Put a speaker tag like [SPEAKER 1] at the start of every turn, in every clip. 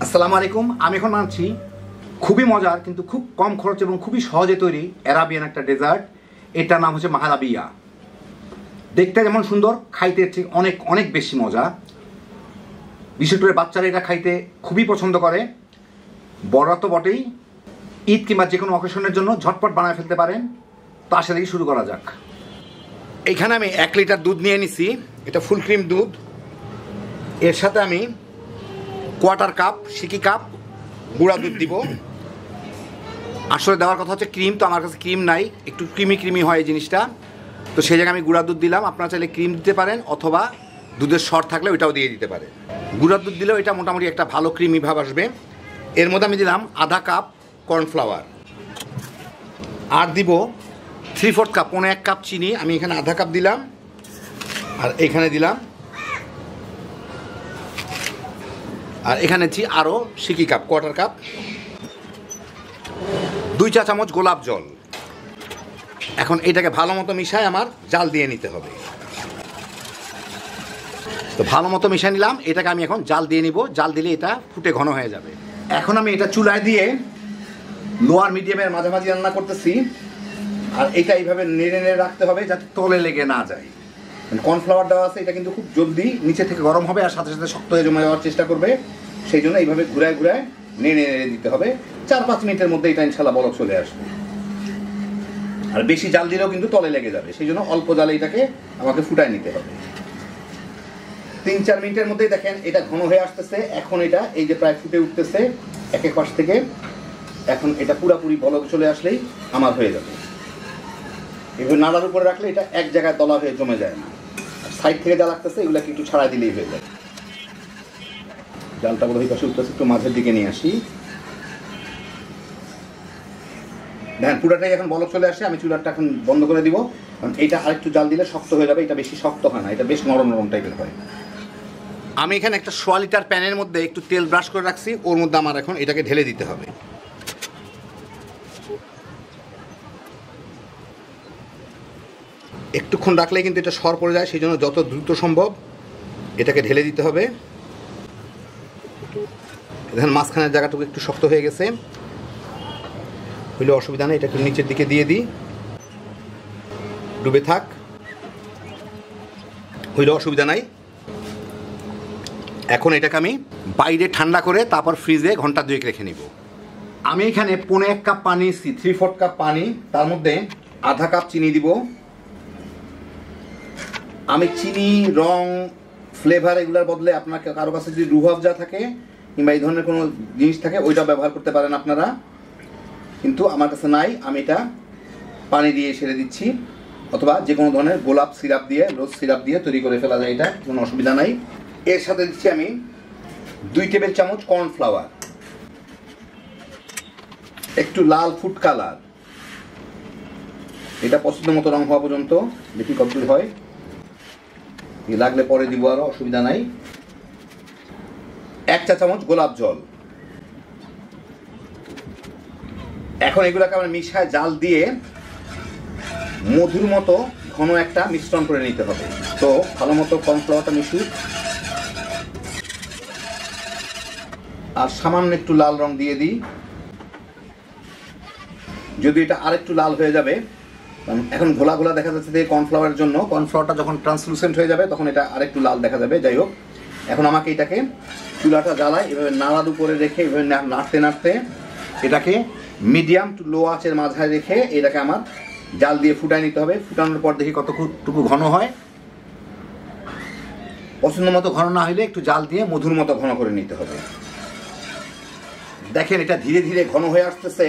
[SPEAKER 1] আসসালামু আলাইকুম। আমি এখন মানছি খুবই মজার কিন্তু খুব কম খরচ এবং খুবই সহজে তৈরি অ্যারাবিয়ান একটা ডেজার্ট। এটার নাম হচ্ছে মাহালাবিয়া। দেখতে যেমন সুন্দর, খাইতে ঠিক অনেক অনেক বেশি মজা। বিশেষ করে বাচ্চারা এটা খাইতে খুবই পছন্দ করে, বড়রা তো বটেই। ঈদ কিংবা যে কোনো অকেশনের জন্য ঝটপট বানায় ফেলতে পারেন। তো আসা থেকে শুরু করা যাক। এইখানে আমি 1 লিটার দুধ নিয়ে নিছি, এটা ফুল ক্রিম দুধ। এর সাথে আমি 1/4 কাপ সিকি কাপ গুঁড়া দুধ দিব। আসলে দেওয়ার কথা হচ্ছে ক্রিম, তো আমার কাছে ক্রিম নাই, একটু ক্রিমি হয় এই জিনিসটা, তো সেই জায়গায় আমি গুঁড়া দুধ দিলাম। আপনারা চাইলে ক্রিম দিতে পারেন অথবা দুধের সর থাকলে ওইটাও দিয়ে দিতে পারেন। গুঁড়া দুধ দিলেও এটা মোটামুটি একটা ভালো ক্রিমি ভাব আসবে। এর মধ্যে আমি দিলাম আধা কাপ কর্নফ্লাওয়ার, আর দিব 3/4 কাপ, 1 কাপ চিনি। আমি এখানে আধা কাপ দিলাম, আর এখানে দিলাম, আর এখানে আরও সিকি কাপ, 1/4 কাপ। 2 চা চামচ গোলাপ জল। এখন এটাকে ভালো মতো মিশায় আমার জাল দিয়ে নিতে হবে। তো ভালো মতো মিশিয়ে নিলাম, এটাকে আমি এখন জাল দিয়ে নিব। জাল দিলে এটা ফুটে ঘন হয়ে যাবে। এখন আমি এটা চুলায় দিয়ে লোয়ার মিডিয়ামের মাঝামাঝি রান্না করতেছি, আর এটা এইভাবে নেড়ে নেড়ে রাখতে হবে যাতে তলে লেগে না যায়। কর্নফ্লাওয়ার দেওয়া আছে, এটা কিন্তু খুব জলদি নিচে থেকে গরম হবে আর সাথে সাথে শক্ত হয়ে জমে যাওয়ার চেষ্টা করবে। সেই জন্য এইভাবে ঘুরায় ঘুরায় নেড়ে নেড়ে দিতে হবে। 4-5 মিনিটের মধ্যে এটা ইনশাল্লাহ বলক চলে আসবে। আর বেশি জাল দিলেও কিন্তু তলে লেগে যাবে, সেই জন্য অল্প জালে এটাকে আমাকে ফুটায় নিতে হবে। 3-4 মিনিটের মধ্যেই দেখেন এটা ঘন হয়ে আসতেছে। এখন এটা এই যে প্রায় ফুটে উঠতেছে এক এক পাশ থেকে। এখন এটা পুরাপুরি বলক চলে আসলেই আমার হয়ে যাবে। এভাবে নাড়ার উপরে রাখলে এটা এক জায়গায় দলা হয়ে জমে যায় না। সাইড থেকে যা লাগতেছে এগুলোকে একটু ছাড়া দিলেই হয়ে যায়। জালটা বলে পাশে উঠতেছে, একটু মাঝের দিকে নিয়ে আসি। দেখেন পুরাটাই এখন বলক চলে আসে। আমি চুলাটা এখন বন্ধ করে দিব, কারণ এইটা আরেকটু জাল দিলে শক্ত হয়ে যাবে। এটা বেশি শক্ত হয় না, এটা বেশ নরম নরম টাইপের হয়। আমি এখানে একটা 1/4 লিটার প্যানের মধ্যে একটু তেল ব্রাশ করে রাখছি, ওর মধ্যে আমার এখন এটাকে ঢেলে দিতে হবে। একটুক্ষণ রাখলে কিন্তু এটা সর পড়ে যায়, সেই জন্য যত দ্রুত সম্ভব এটাকে ঢেলে দিতে হবে। দেখেন মাঝখানের জায়গাটুকু একটু শক্ত হয়ে গেছে, হইলে অসুবিধা নেই। এটা একটু নিচের দিকে দিয়ে দিই, ডুবে থাক, হইলে অসুবিধা নাই। এখন এটাকে আমি বাইরে ঠান্ডা করে তারপর ফ্রিজে ঘন্টা 2 রেখে নিব। আমি এখানে 1/4 কাপ পানি, 3/4 কাপ পানি, তার মধ্যে আধা কাপ চিনি দিব। আমি চিনি, রং, ফ্লেভার এগুলোর বদলে আপনার কারো কাছে যদি রুহ আফজা থাকে কিংবা এই ধরনের কোনো জিনিস থাকে ওইটা ব্যবহার করতে পারেন আপনারা, কিন্তু আমার কাছে নাই। আমি এটা পানি দিয়ে সেরে দিচ্ছি, অথবা যে কোনো ধরনের গোলাপ সিরাপ দিয়ে, রোজ সিরাপ দিয়ে তৈরি করে ফেলা যায়, এটা কোনো অসুবিধা নাই। এর সাথে দিচ্ছি আমি 2 টেবিল চামচ কর্নফ্লাওয়ার, একটু লাল ফুড কালার, এটা পছন্দ মতো রং হওয়া পর্যন্ত, দেখি কতদূর হয়, লাগলে পরে দিব, আরও অসুবিধা নাই। 1 চা চামচ গোলাপ জল। এখন এগুলোকে আমরা মিশায় জাল দিয়ে মধুর মতো ঘন একটা মিশ্রণ করে নিতে হবে। তো ভালো মতো কর্নফ্লাওয়ারটা মিশুক, আর সামান্য একটু লাল রং দিয়ে দিই। যদি এটা আরেকটু লাল হয়ে যাবে, এখন ঘোলা ঘোলা দেখা যাচ্ছে যে কর্নফ্লাওয়ারের জন্য, কর্নফ্লাওয়ারটা যখন ট্রান্সলুসেন্ট হয়ে যাবে তখন এটা আরেকটু লাল দেখা যাবে। যাই হোক, এখন আমাকে এটাকে চুলাটা জ্বালায় এভাবে নাড়ার উপরে রেখে এভাবে নাড়তে নাড়তে এটাকে মিডিয়াম টু লো আঁচের মাঝায় রেখে এটাকে আমার জাল দিয়ে ফুটায় নিতে হবে। ফুটানোর পর দেখি কতটুকু ঘন হয়। পছন্দ মতো ঘন না হলে একটু জাল দিয়ে মধুর মতো ঘন করে নিতে হবে। দেখেন এটা ধীরে ধীরে ঘন হয়ে আসতেছে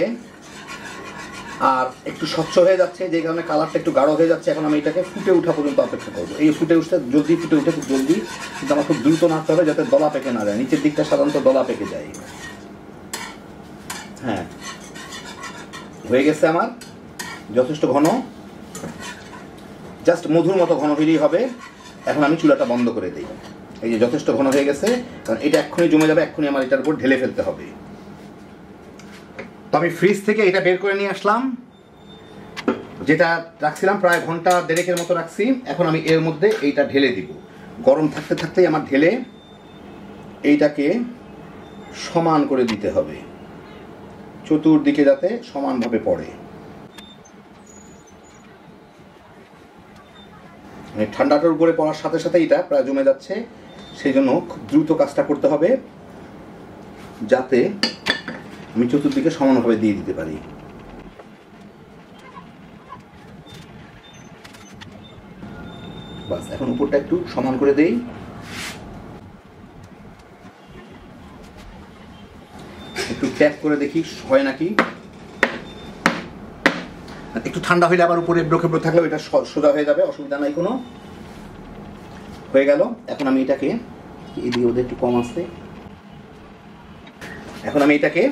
[SPEAKER 1] আর একটু স্বচ্ছ হয়ে যাচ্ছে, যে কারণে কালারটা একটু গাঢ় হয়ে যাচ্ছে। এখন আমি এটাকে ফুটে ওঠা পর্যন্ত অপেক্ষা করবো। এই ফুটে উঠতে জলদি ফুটে উঠে খুব জলদি, কিন্তু আমার খুব দ্রুত নাড়তে হবে যাতে দলা পেকে না যায়। নিচের দিকটা সাধারণত দলা পেকে যায়। হ্যাঁ, হয়ে গেছে আমার যথেষ্ট ঘন, জাস্ট মধুর মতো ঘন হইলেই হবে। এখন আমি চুলাটা বন্ধ করে দিই। এই যে যথেষ্ট ঘন হয়ে গেছে, কারণ এটা এক্ষুনি জমে যাবে, এক্ষুনি আমার এটার উপর ঢেলে ফেলতে হবে। তো আমি ফ্রিজ থেকে এটা বের করে নিয়ে আসলাম, যেটা রাখছিলাম প্রায় ঘন্টা 1.5 মতো রাখছি। এখন আমি এর মধ্যে এইটা ঢেলে দিব। গরম থাকতে থাকতেই আমার ঢেলে এইটাকে সমান করে দিতে হবে, চতুর্দিকে যাতে সমানভাবে পড়ে। মানে ঠান্ডাটার উপরে পড়ার সাথে সাথে এটা প্রায় জমে যাচ্ছে, সেই জন্য খুব দ্রুত কাজটা করতে হবে যাতে আমি চতুর্দিকে সমানভাবে দিয়ে দিতে পারি। বাস, এখন উপরটা একটু সমান করে দেই। একটু ট্যাপ করে দেখি হয় নাকি। একটু ঠান্ডা হইলে আবার উপরে ব্রোকে থাকলে এটা সোজা হয়ে যাবে, অসুবিধা নাই কোনো। হয়ে গেল। এখন আমি এটাকে এদিকে ওদের একটু কম আসছে, এখন আমি এটাকে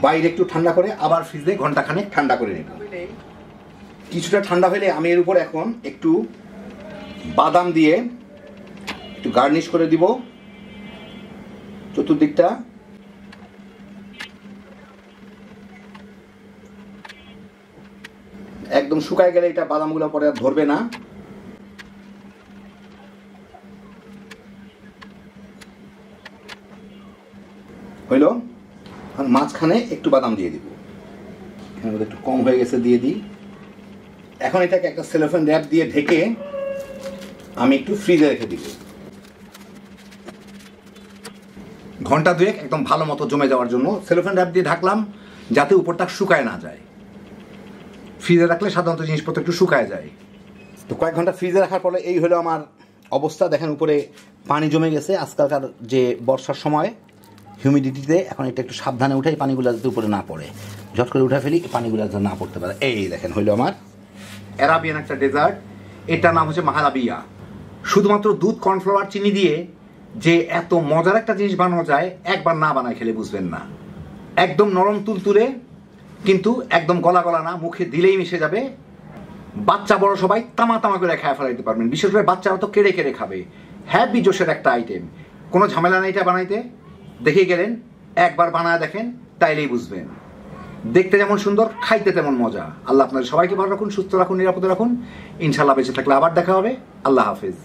[SPEAKER 1] বাইরে একটু ঠান্ডা করে আবার ফ্রিজে ঘন্টাখানেক ঠান্ডা করে নেব। কিছুটা ঠান্ডা হলে আমি এর উপর এখন একটু বাদাম দিয়ে একটু গার্নিশ করে দিব চতুর্দিকটা। একদম শুকায় গেলে এটা বাদামগুলো পরে আর ধরবে না। হইল। এখন মাঝখানে একটু বাদাম দিয়ে দিব, এখানে একটু কম হয়ে গেছে, দিয়ে দিই। এখন এটাকে একটা সেলোফেন র্যাপ দিয়ে ঢেকে আমি একটু ফ্রিজে রেখে দিব ঘন্টা দুয়েক, একদম ভালো মতো জমে যাওয়ার জন্য সেলোফেন র্যাপ দিয়ে ঢাকলাম যাতে উপরটা শুকায় না যায়। ফ্রিজে রাখলে সাধারণত জিনিসপত্র একটু শুকায় যায়। তো কয়েক ঘন্টা ফ্রিজে রাখার পরে এই হলো আমার অবস্থা। দেখেন উপরে পানি জমে গেছে, আজকালকার যে বর্ষার সময় হিউমিডিটিতে এখন এটা একটু সাবধানে উঠাই, পানিগুলো যাতে উপরে না পড়ে, ঝট করে উঠে ফেলি, পানিগুলো যাতে না পড়তে পারে। এই দেখেন হইলো আমার অ্যারাবিয়ান একটা ডেজার্ট, এটার নাম হচ্ছে মাহালাবিয়া। শুধুমাত্র দুধ, কর্নফ্লাওয়ার, চিনি দিয়ে যে এত মজার একটা জিনিস বানানো যায়, একবার না বানায় খেলে বুঝবেন না। একদম নরম তুলতুলে, কিন্তু একদম গলা গলা না, মুখে দিলেই মিশে যাবে। বাচ্চা বড় সবাই তামা তামা করে খেয়ে ফেলাইতে পারবেন, বিশেষ করে বাচ্চারা তো কেড়ে কেড়ে খাবে। হ্যাপি জোশের একটা আইটেম, কোনো ঝামেলা নেই এটা বানাইতে। দেখে গেলেন, একবার বানায় দেখেন, তাইলেই বুঝবেন। দেখতে যেমন সুন্দর, খাইতে তেমন মজা। আল্লাহ আপনাদের সবাইকে ভালো রাখুন, সুস্থ রাখুন, নিরাপদে রাখুন। ইনশাল্লাহ বেঁচে থাকলে আবার দেখা হবে। আল্লাহ হাফেজ।